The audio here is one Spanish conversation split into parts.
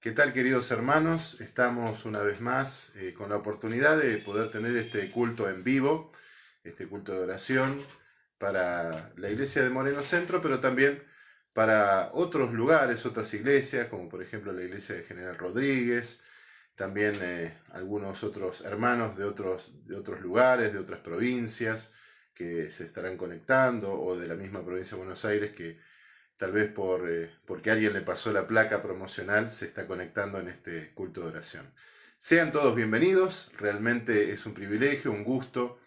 ¿Qué tal, queridos hermanos? Estamos una vez más con la oportunidad de poder tener este culto en vivo, este culto de oración para la iglesia de Moreno Centro, pero también para otros lugares, otras iglesias, como por ejemplo la iglesia de General Rodríguez, también algunos otros hermanos de otros lugares, de otras provincias que se estarán conectando, o de la misma provincia de Buenos Aires que tal vez porque alguien le pasó la placa promocional, se está conectando en este culto de oración. Sean todos bienvenidos, realmente es un privilegio, un gusto.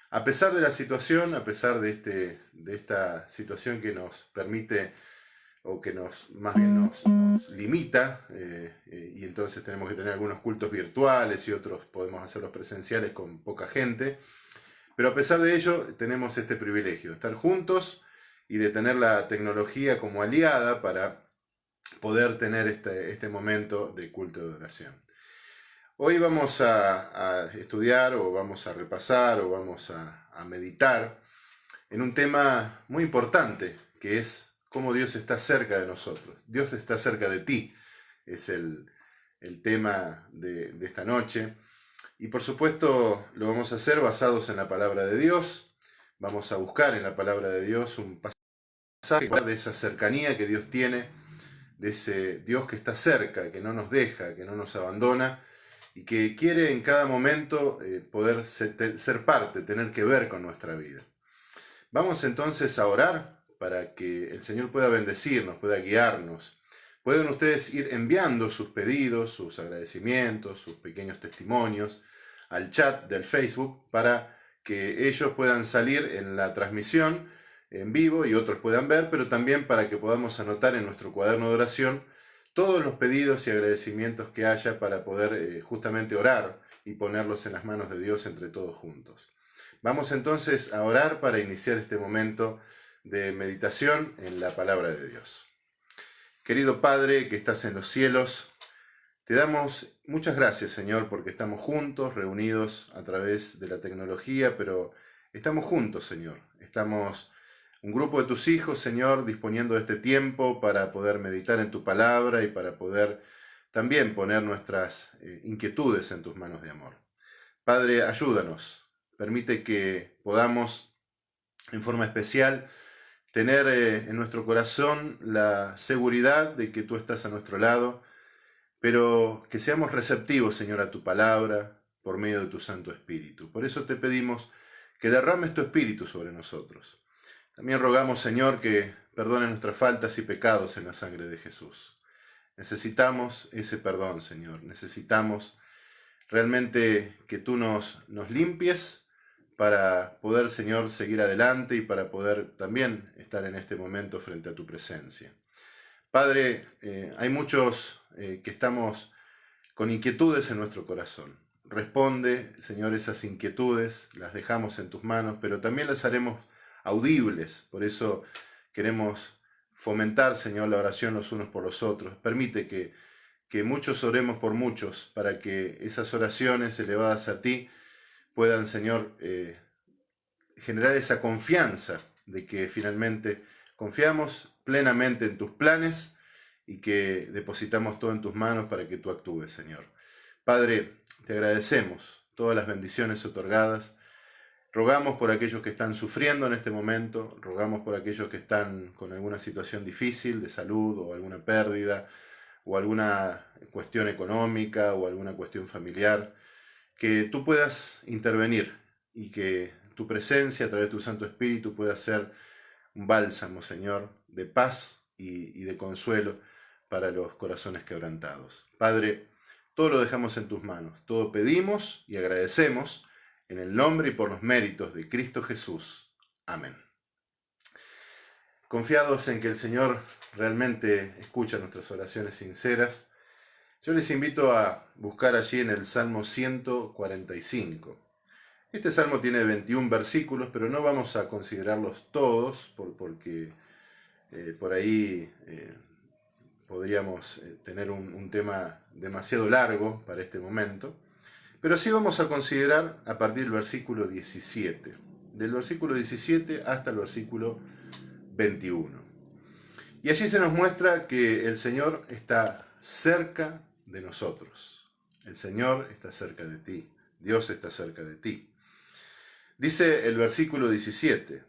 A pesar de la situación, a pesar de esta situación que nos permite, o que más bien nos limita, y entonces tenemos que tener algunos cultos virtuales y otros podemos hacerlos presenciales con poca gente, pero a pesar de ello tenemos este privilegio de estar juntos y de tener la tecnología como aliada para poder tener este momento de culto de oración. Hoy vamos a estudiar, o vamos a repasar, o vamos a meditar en un tema muy importante, que es cómo Dios está cerca de nosotros. Dios está cerca de ti, es el tema de esta noche. Y por supuesto lo vamos a hacer basados en la palabra de Dios. Vamos a buscar en la palabra de Dios un pasaje de esa cercanía que Dios tiene, de ese Dios que está cerca, que no nos deja, que no nos abandona y que quiere en cada momento poder ser parte, tener que ver con nuestra vida. Vamos entonces a orar para que el Señor pueda bendecirnos, pueda guiarnos. Pueden ustedes ir enviando sus pedidos, sus agradecimientos, sus pequeños testimonios al chat del Facebook para que ellos puedan salir en la transmisión en vivo y otros puedan ver, pero también para que podamos anotar en nuestro cuaderno de oración todos los pedidos y agradecimientos que haya para poder justamente orar y ponerlos en las manos de Dios entre todos juntos. Vamos entonces a orar para iniciar este momento de meditación en la palabra de Dios. Querido Padre que estás en los cielos, te damos muchas gracias, Señor, porque estamos juntos, reunidos a través de la tecnología, pero estamos juntos, Señor. Estamos un grupo de tus hijos, Señor, disponiendo de este tiempo para poder meditar en tu palabra y para poder también poner nuestras inquietudes en tus manos de amor. Padre, ayúdanos. Permite que podamos, en forma especial, tener en nuestro corazón la seguridad de que tú estás a nuestro lado, pero que seamos receptivos, Señor, a tu palabra por medio de tu Santo Espíritu. Por eso te pedimos que derrames tu Espíritu sobre nosotros. También rogamos, Señor, que perdones nuestras faltas y pecados en la sangre de Jesús. Necesitamos ese perdón, Señor. Necesitamos realmente que tú nos limpies para poder, Señor, seguir adelante y para poder también estar en este momento frente a tu presencia. Padre, hay muchos que estamos con inquietudes en nuestro corazón. Responde, Señor, esas inquietudes, las dejamos en tus manos, pero también las haremos audibles. Por eso queremos fomentar, Señor, la oración los unos por los otros. Permite que muchos oremos por muchos, para que esas oraciones elevadas a ti puedan, Señor, generar esa confianza de que finalmente confiamos plenamente en tus planes y que depositamos todo en tus manos para que tú actúes, Señor. Padre, te agradecemos todas las bendiciones otorgadas. Rogamos por aquellos que están sufriendo en este momento, rogamos por aquellos que están con alguna situación difícil de salud o alguna pérdida o alguna cuestión económica o alguna cuestión familiar, que tú puedas intervenir y que tu presencia a través de tu Santo Espíritu pueda ser un bálsamo, Señor, de paz y de consuelo para los corazones quebrantados. Padre, todo lo dejamos en tus manos, todo pedimos y agradecemos en el nombre y por los méritos de Cristo Jesús. Amén. Confiados en que el Señor realmente escucha nuestras oraciones sinceras, yo les invito a buscar allí en el Salmo 145. Este salmo tiene 21 versículos, pero no vamos a considerarlos todos, porque por ahí podríamos tener un tema demasiado largo para este momento. Pero sí vamos a considerar a partir del versículo 17, del versículo 17 hasta el versículo 21. Y allí se nos muestra que el Señor está cerca de nosotros. El Señor está cerca de ti, Dios está cerca de ti. Dice el versículo 17,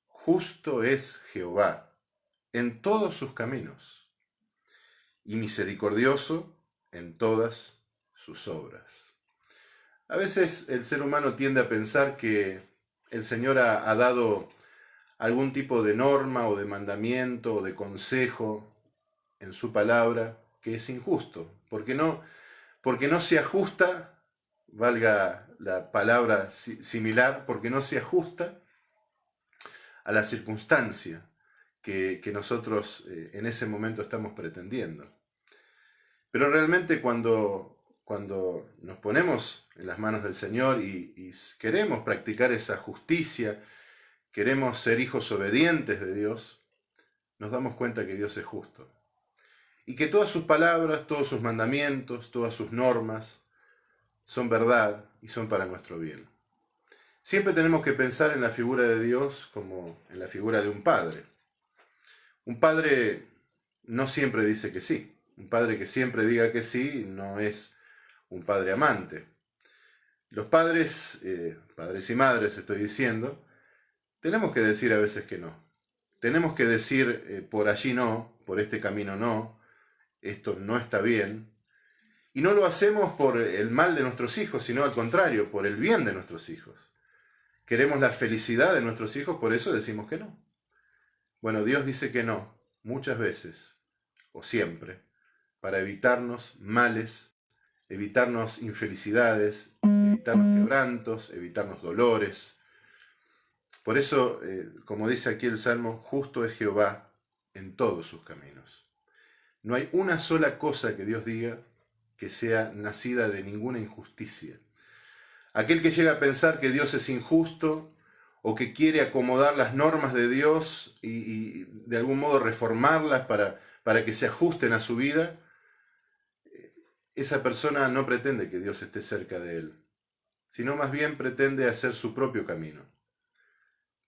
justo es Jehová en todos sus caminos y misericordioso en todas sus obras. A veces el ser humano tiende a pensar que el Señor ha dado algún tipo de norma o de mandamiento o de consejo en su palabra que es injusto, porque no se ajusta, valga la palabra similar, porque no se ajusta a la circunstancia que nosotros en ese momento estamos pretendiendo. Pero realmente cuando nos ponemos en las manos del Señor y queremos practicar esa justicia, queremos ser hijos obedientes de Dios, nos damos cuenta que Dios es justo. Y que todas sus palabras, todos sus mandamientos, todas sus normas son verdad y son para nuestro bien. Siempre tenemos que pensar en la figura de Dios como en la figura de un padre. Un padre no siempre dice que sí. Un padre que siempre diga que sí no es un padre amante. Los padres, padres y madres estoy diciendo, tenemos que decir a veces que no. Tenemos que decir por allí no, por este camino no, esto no está bien. Y no lo hacemos por el mal de nuestros hijos, sino al contrario, por el bien de nuestros hijos. Queremos la felicidad de nuestros hijos, por eso decimos que no. Bueno, Dios dice que no, muchas veces, o siempre, para evitarnos males, evitarnos infelicidades, evitarnos quebrantos, evitarnos dolores. Por eso, como dice aquí el Salmo, justo es Jehová en todos sus caminos. No hay una sola cosa que Dios diga que sea nacida de ninguna injusticia. Aquel que llega a pensar que Dios es injusto o que quiere acomodar las normas de Dios y de algún modo reformarlas para que se ajusten a su vida, esa persona no pretende que Dios esté cerca de él, sino más bien pretende hacer su propio camino.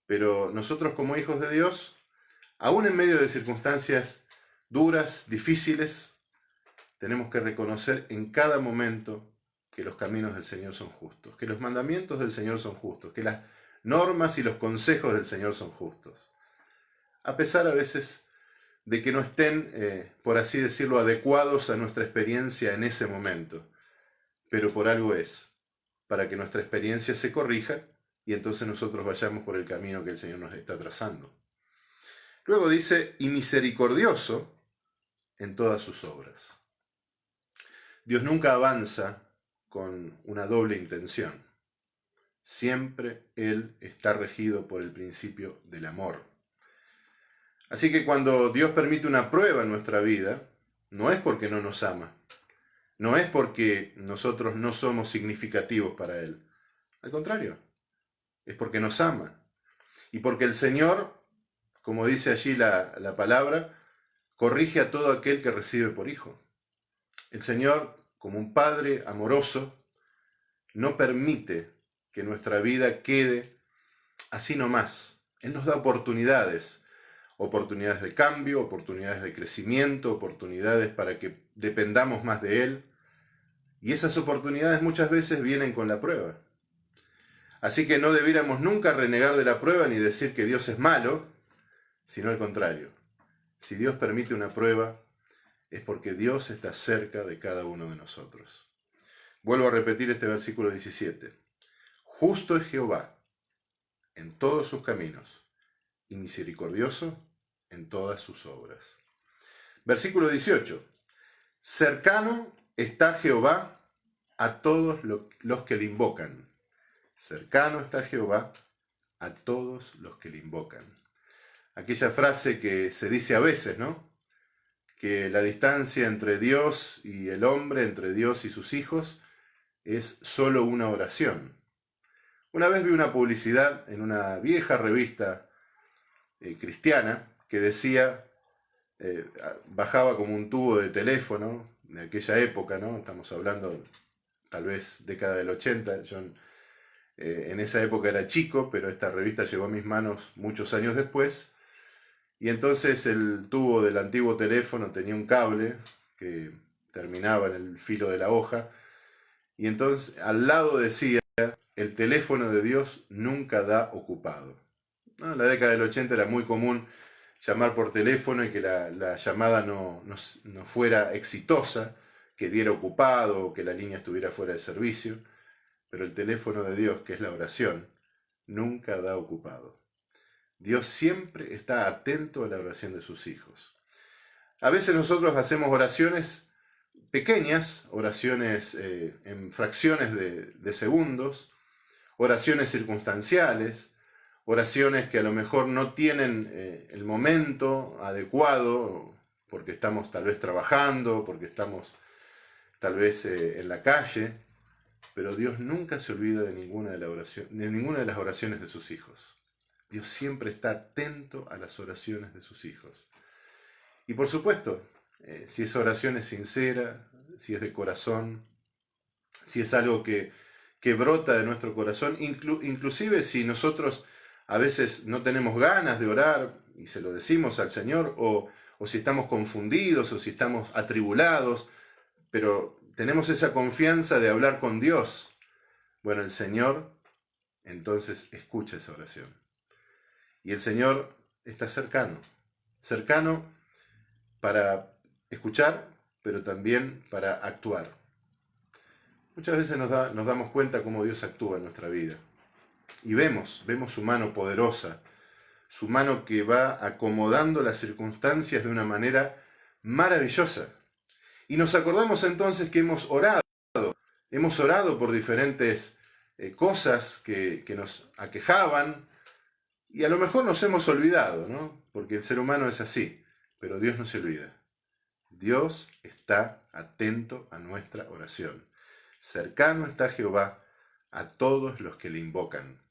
Pero nosotros como hijos de Dios, aún en medio de circunstancias duras, difíciles, tenemos que reconocer en cada momento que los caminos del Señor son justos, que los mandamientos del Señor son justos, que las normas y los consejos del Señor son justos. A pesar a veces de que no estén, por así decirlo, adecuados a nuestra experiencia en ese momento, pero por algo es, para que nuestra experiencia se corrija y entonces nosotros vayamos por el camino que el Señor nos está trazando. Luego dice, y misericordioso en todas sus obras. Dios nunca avanza con una doble intención. Siempre Él está regido por el principio del amor. Así que cuando Dios permite una prueba en nuestra vida, no es porque no nos ama, no es porque nosotros no somos significativos para Él. Al contrario, es porque nos ama. Y porque el Señor, como dice allí la palabra, corrige a todo aquel que recibe por hijo. El Señor, como un Padre amoroso, no permite que nuestra vida quede así nomás. Él nos da oportunidades de cambio, oportunidades de crecimiento, oportunidades para que dependamos más de Él. Y esas oportunidades muchas veces vienen con la prueba. Así que no debiéramos nunca renegar de la prueba ni decir que Dios es malo, sino al contrario. Si Dios permite una prueba, es porque Dios está cerca de cada uno de nosotros. Vuelvo a repetir este versículo 17. Justo es Jehová en todos sus caminos y misericordioso en todas sus obras. Versículo 18. Cercano está Jehová a todos los que le invocan. Cercano está Jehová a todos los que le invocan. Aquella frase que se dice a veces, ¿no? Que la distancia entre Dios y el hombre, entre Dios y sus hijos, es solo una oración. Una vez vi una publicidad en una vieja revista cristiana que decía, bajaba como un tubo de teléfono de aquella época, ¿no? Estamos hablando tal vez década del 80, yo en esa época era chico, pero esta revista llegó a mis manos muchos años después, y entonces el tubo del antiguo teléfono tenía un cable que terminaba en el filo de la hoja, y entonces al lado decía, el teléfono de Dios nunca da ocupado. ¿No? En la década del 80 era muy común llamar por teléfono y que la llamada no fuera exitosa, que diera ocupado o que la línea estuviera fuera de servicio, pero el teléfono de Dios, que es la oración, nunca da ocupado. Dios siempre está atento a la oración de sus hijos. A veces nosotros hacemos oraciones pequeñas, oraciones en fracciones de segundos, oraciones circunstanciales, oraciones que a lo mejor no tienen el momento adecuado, porque estamos tal vez trabajando, porque estamos tal vez en la calle, pero Dios nunca se olvida de ninguna de las oraciones de sus hijos. Dios siempre está atento a las oraciones de sus hijos. Y por supuesto, si esa oración es sincera, si es de corazón, si es algo que brota de nuestro corazón, inclusive si nosotros a veces no tenemos ganas de orar y se lo decimos al Señor, o si estamos confundidos, o si estamos atribulados, pero tenemos esa confianza de hablar con Dios, bueno, el Señor entonces escucha esa oración. Y el Señor está cercano para escuchar, pero también para actuar. Muchas veces nos damos cuenta cómo Dios actúa en nuestra vida. Y vemos su mano poderosa, su mano que va acomodando las circunstancias de una manera maravillosa. Y nos acordamos entonces que hemos orado por diferentes cosas que nos aquejaban, y a lo mejor nos hemos olvidado, ¿no? Porque el ser humano es así, pero Dios no se olvida. Dios está atento a nuestra oración. Cercano está Jehová a todos los que le invocan.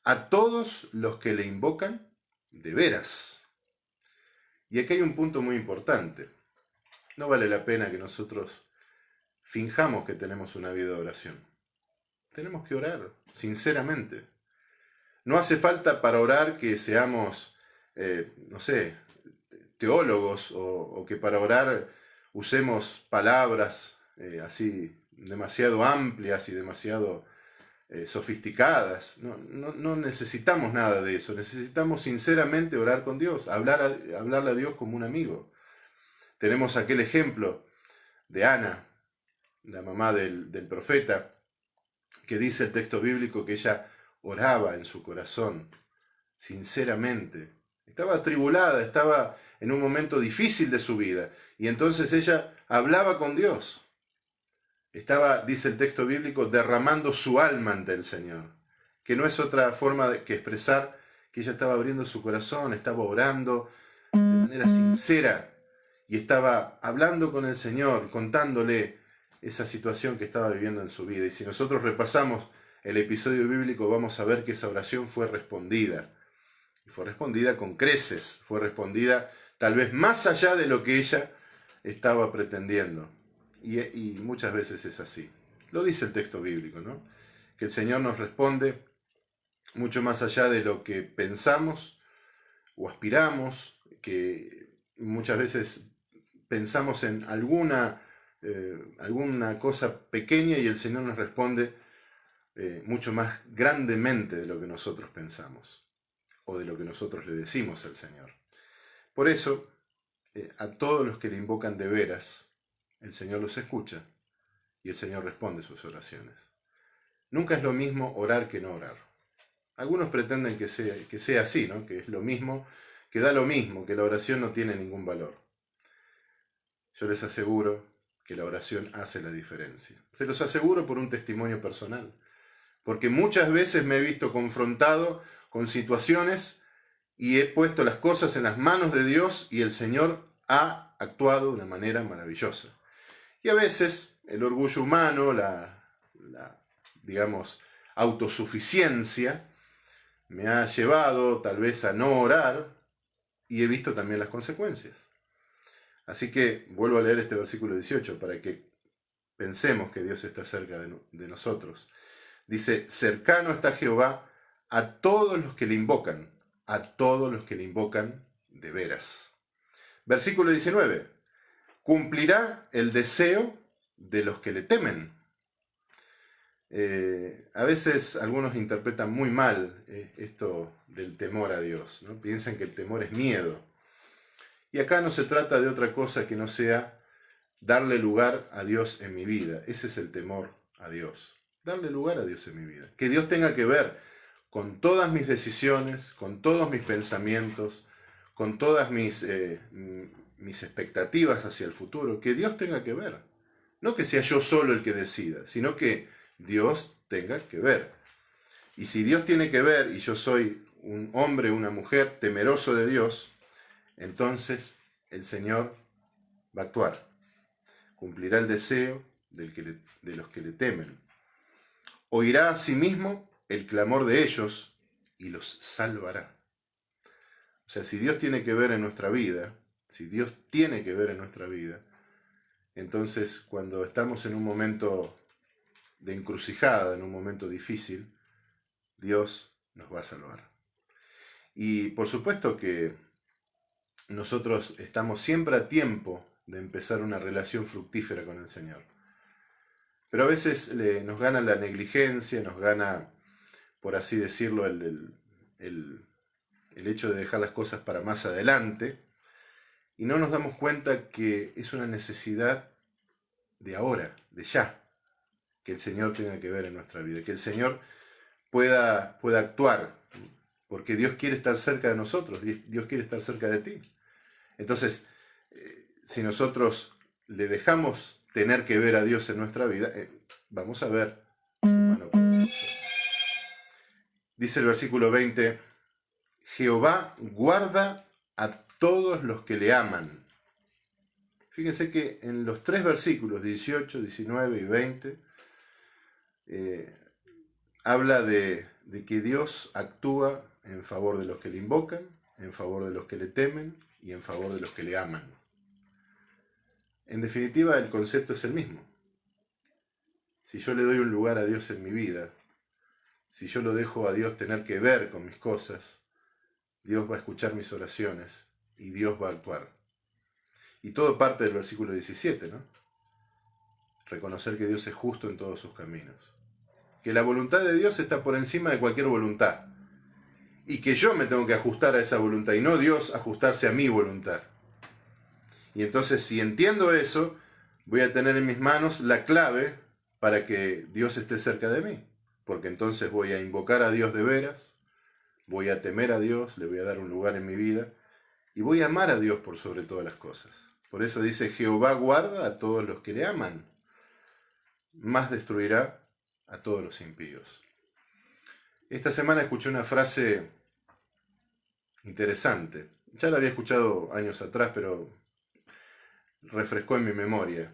A todos los que le invocan de veras. Y aquí hay un punto muy importante. No vale la pena que nosotros finjamos que tenemos una vida de oración. Tenemos que orar, sinceramente. No hace falta para orar que seamos, teólogos, o que para orar usemos palabras así demasiado amplias y demasiado sofisticadas. No necesitamos nada de eso. Necesitamos sinceramente orar con Dios, hablarle a Dios como un amigo. Tenemos aquel ejemplo de Ana, la mamá del profeta, que dice el texto bíblico que ella oraba en su corazón, sinceramente. Estaba atribulada, estaba en un momento difícil de su vida, y entonces ella hablaba con Dios. Estaba, dice el texto bíblico, derramando su alma ante el Señor, que no es otra forma que expresar que ella estaba abriendo su corazón, estaba orando de manera sincera, y estaba hablando con el Señor, contándole esa situación que estaba viviendo en su vida. Y si nosotros repasamos el episodio bíblico, vamos a ver que esa oración fue respondida. Y fue respondida con creces, fue respondida tal vez más allá de lo que ella estaba pretendiendo. Y muchas veces es así. Lo dice el texto bíblico, ¿no? Que el Señor nos responde mucho más allá de lo que pensamos o aspiramos, que muchas veces pensamos en alguna cosa pequeña y el Señor nos responde mucho más grandemente de lo que nosotros pensamos o de lo que nosotros le decimos al Señor. Por eso, a todos los que le invocan de veras, el Señor los escucha y el Señor responde sus oraciones. Nunca es lo mismo orar que no orar. Algunos pretenden que sea así, ¿no? Que es lo mismo, que da lo mismo, que la oración no tiene ningún valor. Yo les aseguro que la oración hace la diferencia. Se los aseguro por un testimonio personal, porque muchas veces me he visto confrontado con situaciones y he puesto las cosas en las manos de Dios y el Señor ha actuado de una manera maravillosa. Y a veces el orgullo humano, digamos, autosuficiencia, me ha llevado tal vez a no orar y he visto también las consecuencias. Así que vuelvo a leer este versículo 18 para que pensemos que Dios está cerca de nosotros. Dice, cercano está Jehová a todos los que le invocan, a todos los que le invocan de veras. Versículo 19, cumplirá el deseo de los que le temen. A veces algunos interpretan muy mal esto del temor a Dios, ¿no? Piensan que el temor es miedo. Y acá no se trata de otra cosa que no sea darle lugar a Dios en mi vida. Ese es el temor a Dios. Darle lugar a Dios en mi vida. Que Dios tenga que ver con todas mis decisiones, con todos mis pensamientos, con todas mis expectativas hacia el futuro. Que Dios tenga que ver. No que sea yo solo el que decida, sino que Dios tenga que ver. Y si Dios tiene que ver y yo soy un hombre, una mujer temeroso de Dios, entonces el Señor va a actuar. Cumplirá el deseo de los que le temen. Oirá a sí mismo el clamor de ellos y los salvará. O sea, si Dios tiene que ver en nuestra vida, entonces cuando estamos en un momento de encrucijada, en un momento difícil, Dios nos va a salvar. Y por supuesto que nosotros estamos siempre a tiempo de empezar una relación fructífera con el Señor. Pero a veces nos gana la negligencia, nos gana, por así decirlo, el hecho de dejar las cosas para más adelante, y no nos damos cuenta que es una necesidad de ahora, de ya, que el Señor tenga que ver en nuestra vida, que el Señor pueda actuar, porque Dios quiere estar cerca de nosotros, Dios quiere estar cerca de ti. Entonces, si nosotros le dejamos tener que ver a Dios en nuestra vida, vamos a ver su mano poderosa. Dice el versículo 20, Jehová guarda a todos los que le aman. Fíjense que en los 3 versículos, 18, 19 y 20, habla de que Dios actúa en favor de los que le invocan, en favor de los que le temen y en favor de los que le aman. En definitiva, el concepto es el mismo. Si yo le doy un lugar a Dios en mi vida, si yo lo dejo a Dios tener que ver con mis cosas, Dios va a escuchar mis oraciones y Dios va a actuar. Y todo parte del versículo 17, ¿no? Reconocer que Dios es justo en todos sus caminos. Que la voluntad de Dios está por encima de cualquier voluntad. Y que yo me tengo que ajustar a esa voluntad y no Dios ajustarse a mi voluntad. Y entonces, si entiendo eso, voy a tener en mis manos la clave para que Dios esté cerca de mí. Porque entonces voy a invocar a Dios de veras, voy a temer a Dios, le voy a dar un lugar en mi vida y voy a amar a Dios por sobre todas las cosas. Por eso dice, Jehová guarda a todos los que le aman, mas destruirá a todos los impíos. Esta semana escuché una frase interesante. Ya la había escuchado años atrás, pero refrescó en mi memoria.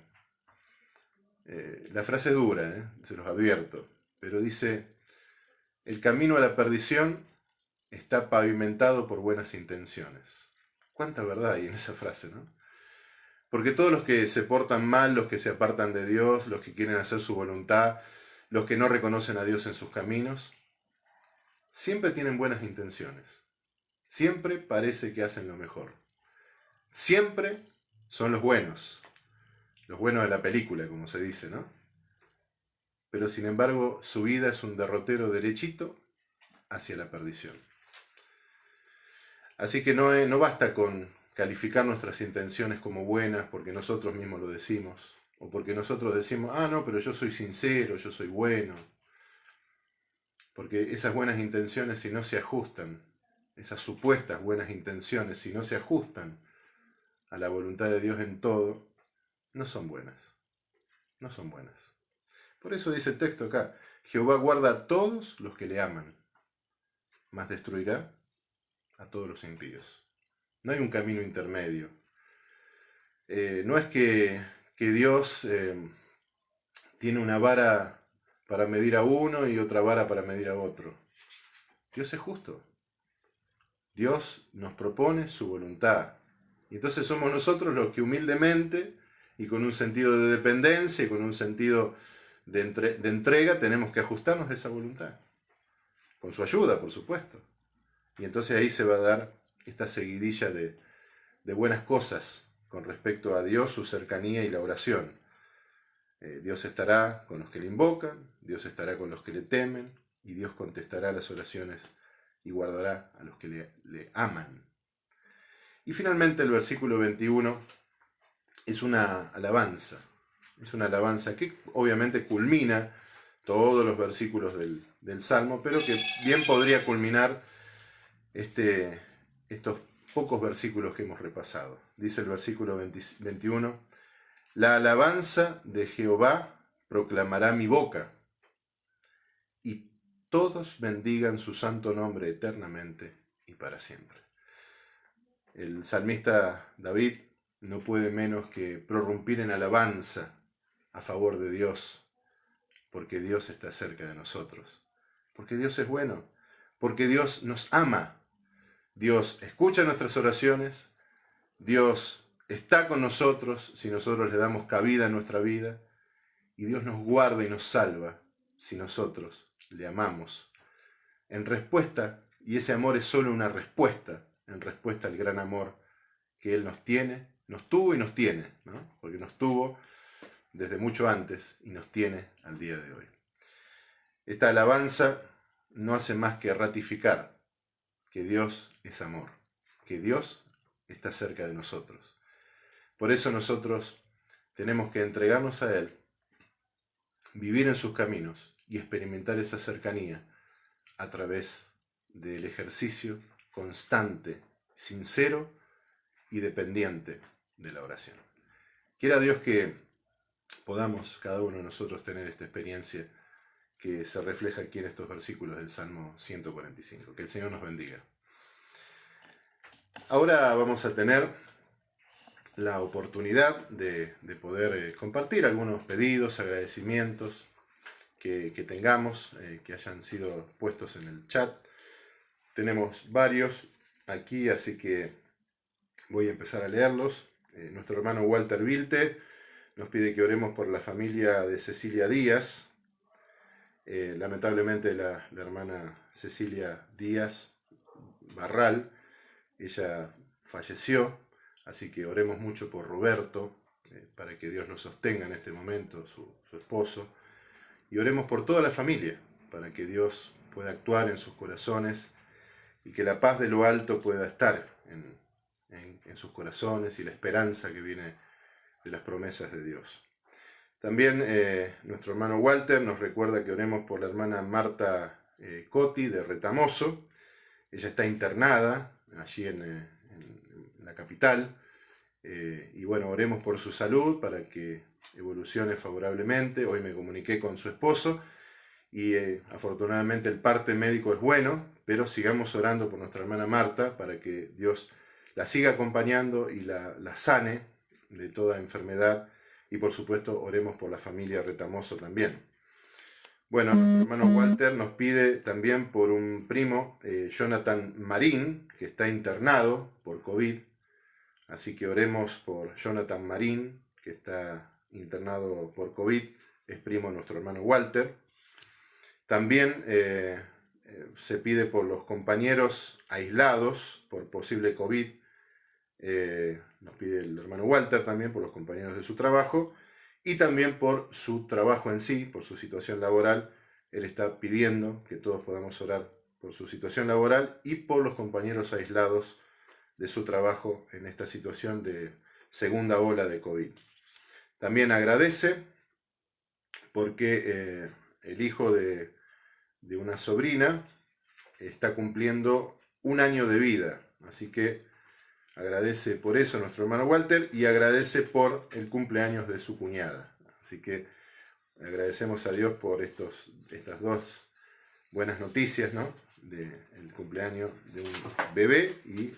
La frase es dura, se los advierto, pero dice, el camino a la perdición está pavimentado por buenas intenciones. ¿Cuánta verdad hay en esa frase, no? Porque todos los que se portan mal, los que se apartan de Dios, los que quieren hacer su voluntad, los que no reconocen a Dios en sus caminos, siempre tienen buenas intenciones. Siempre parece que hacen lo mejor. Siempre son los buenos de la película, como se dice, ¿no? Pero sin embargo, su vida es un derrotero derechito hacia la perdición. Así que no basta con calificar nuestras intenciones como buenas porque nosotros mismos lo decimos, o porque nosotros decimos, no, pero yo soy sincero, yo soy bueno. Porque esas buenas intenciones, si no se ajustan, esas supuestas buenas intenciones, si no se ajustan a la voluntad de Dios en todo, no son buenas. No son buenas. Por eso dice el texto acá, Jehová guarda a todos los que le aman, mas destruirá a todos los impíos. No hay un camino intermedio. No es que Dios tiene una vara para medir a uno y otra vara para medir a otro. Dios es justo. Dios nos propone su voluntad. Y entonces somos nosotros los que humildemente y con un sentido de dependencia y con un sentido de entrega tenemos que ajustarnos a esa voluntad. Con su ayuda, por supuesto. Y entonces ahí se va a dar esta seguidilla de buenas cosas con respecto a Dios, su cercanía y la oración. Dios estará con los que le invocan, Dios estará con los que le temen, y Dios contestará las oraciones y guardará a los que le aman. Y finalmente el versículo 21 es una alabanza que obviamente culmina todos los versículos del Salmo, pero que bien podría culminar estos pocos versículos que hemos repasado. Dice el versículo 21, la alabanza de Jehová proclamará mi boca, y todos bendigan su santo nombre eternamente y para siempre. El salmista David no puede menos que prorrumpir en alabanza a favor de Dios, porque Dios está cerca de nosotros, porque Dios es bueno, porque Dios nos ama, Dios escucha nuestras oraciones, Dios está con nosotros si nosotros le damos cabida en nuestra vida, y Dios nos guarda y nos salva si nosotros le amamos. En respuesta, y ese amor es solo una respuesta, en respuesta al gran amor que Él nos tiene, nos tuvo y nos tiene, ¿no? Porque nos tuvo desde mucho antes y nos tiene al día de hoy. Esta alabanza no hace más que ratificar que Dios es amor, que Dios está cerca de nosotros. Por eso nosotros tenemos que entregarnos a Él, vivir en sus caminos y experimentar esa cercanía a través del ejercicio constante, sincero y dependiente de la oración. Quiera Dios que podamos cada uno de nosotros tener esta experiencia que se refleja aquí en estos versículos del Salmo 145. Que el Señor nos bendiga. Ahora vamos a tener la oportunidad de poder compartir algunos pedidos, agradecimientos que tengamos, que hayan sido puestos en el chat. Tenemos varios aquí, así que voy a empezar a leerlos. Nuestro hermano Walter Vilte nos pide que oremos por la familia de Cecilia Díaz. Lamentablemente la hermana Cecilia Díaz Barral, ella falleció, así que oremos mucho por Roberto, para que Dios lo sostenga en este momento, su esposo, y oremos por toda la familia, para que Dios pueda actuar en sus corazones y que la paz de lo alto pueda estar en sus corazones y la esperanza que viene de las promesas de Dios. También nuestro hermano Walter nos recuerda que oremos por la hermana Marta Coti de Retamoso. Ella está internada allí en la capital. Y bueno, oremos por su salud para que evolucione favorablemente. Hoy me comuniqué con su esposo y afortunadamente el parte médico es bueno, pero sigamos orando por nuestra hermana Marta para que Dios la siga acompañando y la sane de toda enfermedad. Y por supuesto oremos por la familia Retamoso también. Bueno, nuestro hermano Walter nos pide también por un primo, Jonathan Marín, que está internado por COVID. Así que oremos por Jonathan Marín, que está internado por COVID, es primo de nuestro hermano Walter. También se pide por los compañeros aislados por posible COVID. Nos pide el hermano Walter también por los compañeros de su trabajo y también por su trabajo en sí, por su situación laboral. Él está pidiendo que todos podamos orar por su situación laboral y por los compañeros aislados de su trabajo en esta situación de segunda ola de COVID. También agradece porque el hijo de una sobrina está cumpliendo 1 año de vida, así que agradece por eso a nuestro hermano Walter y agradece por el cumpleaños de su cuñada. Así que agradecemos a Dios por estas dos buenas noticias, ¿no? Del cumpleaños de un bebé y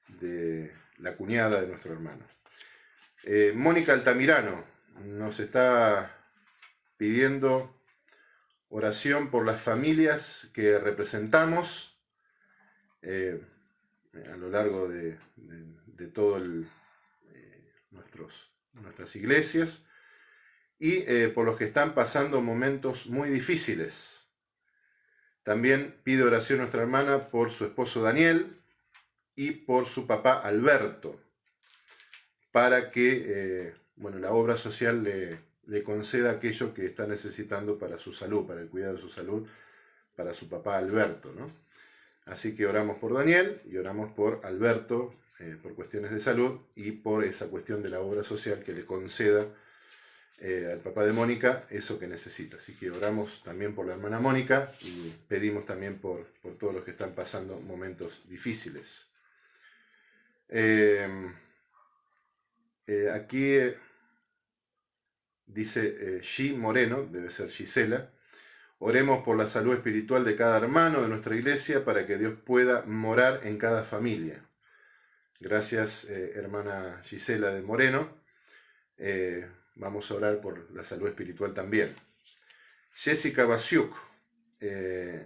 de la cuñada de nuestro hermano. Mónica Altamirano nos está pidiendo oración por las familias que representamos a lo largo de todo nuestras iglesias y por los que están pasando momentos muy difíciles. También pide oración nuestra hermana por su esposo Daniel y por su papá Alberto. para que bueno, la obra social le conceda aquello que está necesitando para su salud, para el cuidado de su salud, para su papá Alberto, ¿no? Así que oramos por Daniel y oramos por Alberto, por cuestiones de salud y por esa cuestión de la obra social que le conceda al papá de Mónica eso que necesita. Así que oramos también por la hermana Mónica y pedimos también por todos los que están pasando momentos difíciles. Aquí dice G. Moreno, debe ser Gisela: oremos por la salud espiritual de cada hermano de nuestra iglesia para que Dios pueda morar en cada familia. Gracias, hermana Gisela de Moreno. Vamos a orar por la salud espiritual también. Jessica Basiuk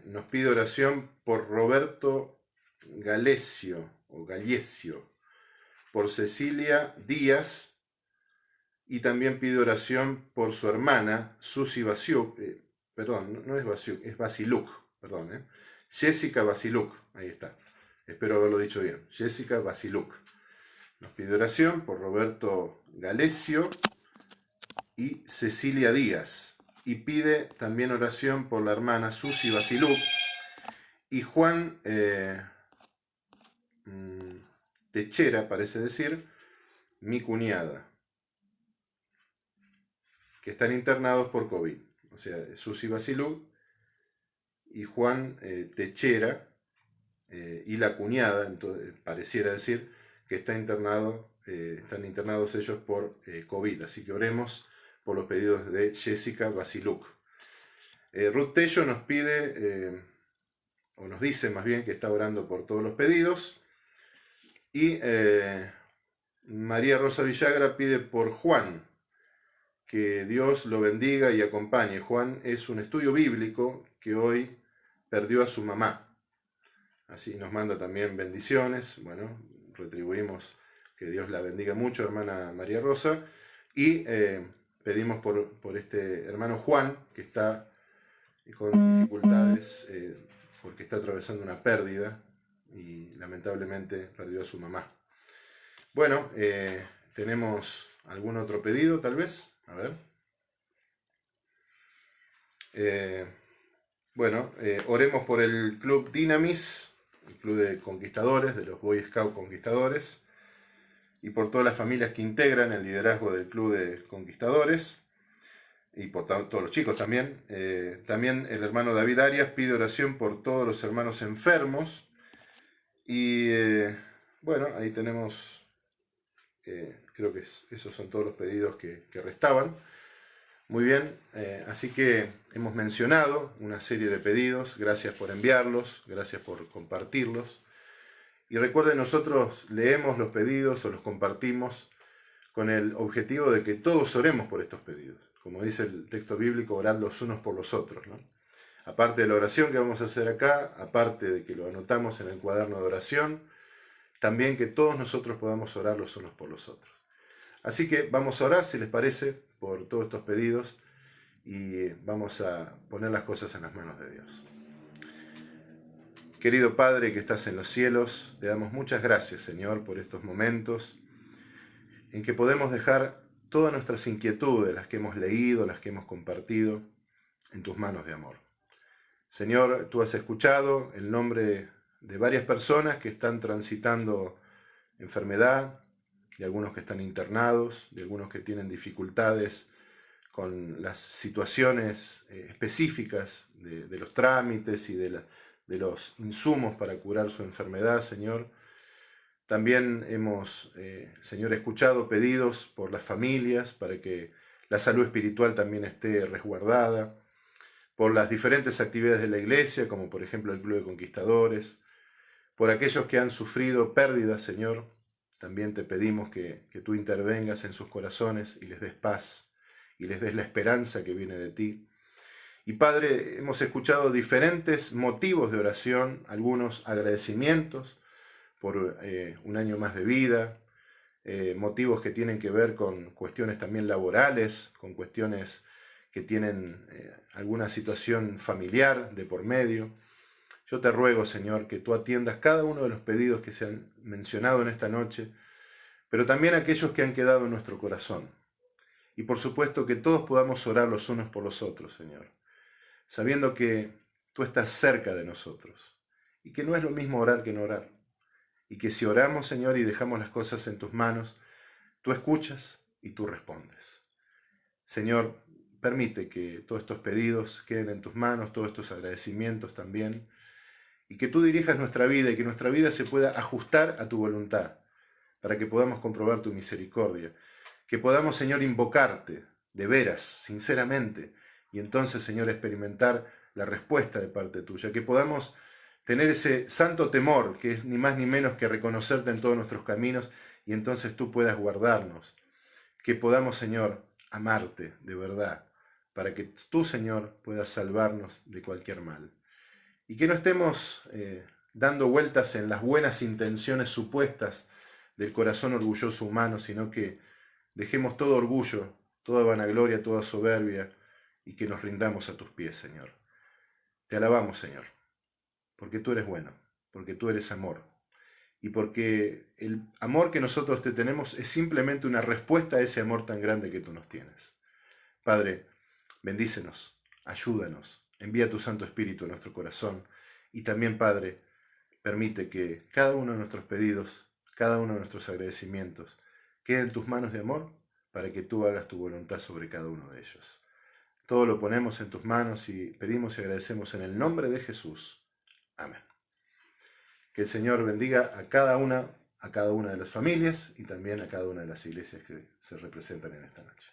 nos pide oración por Roberto Galesio, por Cecilia Díaz, y también pide oración por su hermana Susi Basiuk, perdón, no es Basiuk, es Basiluk, perdón, Jessica Basiluk, ahí está, espero haberlo dicho bien, Jessica Basiluk. Nos pide oración por Roberto Galesio y Cecilia Díaz, y pide también oración por la hermana Susi Basiluk y Juan Techera, parece decir, mi cuñada, que están internados por COVID. O sea, Susi Basiluk y Juan Techera y la cuñada, entonces, pareciera decir que están internados ellos por COVID. Así que oremos por los pedidos de Jessica Basiluk. Ruth Tello nos pide, o nos dice más bien, que está orando por todos los pedidos. Y María Rosa Villagra pide por Juan, que Dios lo bendiga y acompañe. Juan es un estudio bíblico que hoy perdió a su mamá. Así nos manda también bendiciones. Bueno, retribuimos que Dios la bendiga mucho, hermana María Rosa. Y pedimos por este hermano Juan, que está con dificultades porque está atravesando una pérdida y lamentablemente perdió a su mamá. Bueno, tenemos algún otro pedido tal vez. A ver. Bueno, oremos por el Club Dynamis, el Club de Conquistadores, de los Boy Scout Conquistadores, y por todas las familias que integran el liderazgo del Club de Conquistadores, y por todos los chicos también. También el hermano David Arias pide oración por todos los hermanos enfermos. Y bueno, ahí tenemos, creo que esos son todos los pedidos que restaban. Muy bien, así que hemos mencionado una serie de pedidos. Gracias por enviarlos, gracias por compartirlos. Y recuerden, nosotros leemos los pedidos o los compartimos con el objetivo de que todos oremos por estos pedidos. Como dice el texto bíblico, orad los unos por los otros, ¿no? Aparte de la oración que vamos a hacer acá, aparte de que lo anotamos en el cuaderno de oración, también que todos nosotros podamos orar los unos por los otros. Así que vamos a orar, si les parece, por todos estos pedidos y vamos a poner las cosas en las manos de Dios. Querido Padre que estás en los cielos, te damos muchas gracias, Señor, por estos momentos en que podemos dejar todas nuestras inquietudes, las que hemos leído, las que hemos compartido, en tus manos de amor. Señor, tú has escuchado el nombre de varias personas que están transitando enfermedad, de algunos que están internados, de algunos que tienen dificultades con las situaciones específicas de los trámites y de los insumos para curar su enfermedad, Señor. También hemos, Señor, escuchado pedidos por las familias para que la salud espiritual también esté resguardada, por las diferentes actividades de la iglesia, como por ejemplo el Club de Conquistadores, por aquellos que han sufrido pérdidas, Señor. También te pedimos que tú intervengas en sus corazones y les des paz y les des la esperanza que viene de ti. Y Padre, hemos escuchado diferentes motivos de oración, algunos agradecimientos por un año más de vida, motivos que tienen que ver con cuestiones también laborales, con cuestiones que tienen alguna situación familiar de por medio. Yo te ruego, Señor, que tú atiendas cada uno de los pedidos que se han mencionado en esta noche, pero también aquellos que han quedado en nuestro corazón. Y por supuesto que todos podamos orar los unos por los otros, Señor, sabiendo que tú estás cerca de nosotros y que no es lo mismo orar que no orar. Y que si oramos, Señor, y dejamos las cosas en tus manos, tú escuchas y tú respondes. Señor, permite que todos estos pedidos queden en tus manos, todos estos agradecimientos también, y que tú dirijas nuestra vida y que nuestra vida se pueda ajustar a tu voluntad, para que podamos comprobar tu misericordia, que podamos, Señor, invocarte de veras, sinceramente, y entonces, Señor, experimentar la respuesta de parte tuya, que podamos tener ese santo temor, que es ni más ni menos que reconocerte en todos nuestros caminos, y entonces tú puedas guardarnos, que podamos, Señor, amarte de verdad, para que tú, Señor, puedas salvarnos de cualquier mal. Y que no estemos dando vueltas en las buenas intenciones supuestas del corazón orgulloso humano, sino que dejemos todo orgullo, toda vanagloria, toda soberbia, y que nos rindamos a tus pies, Señor. Te alabamos, Señor, porque tú eres bueno, porque tú eres amor, y porque el amor que nosotros te tenemos es simplemente una respuesta a ese amor tan grande que tú nos tienes. Padre, bendícenos, ayúdanos, envía tu Santo Espíritu a nuestro corazón, y también, Padre, permite que cada uno de nuestros pedidos, cada uno de nuestros agradecimientos, quede en tus manos de amor, para que tú hagas tu voluntad sobre cada uno de ellos. Todo lo ponemos en tus manos y pedimos y agradecemos en el nombre de Jesús. Amén. Que el Señor bendiga a cada una de las familias y también a cada una de las iglesias que se representan en esta noche.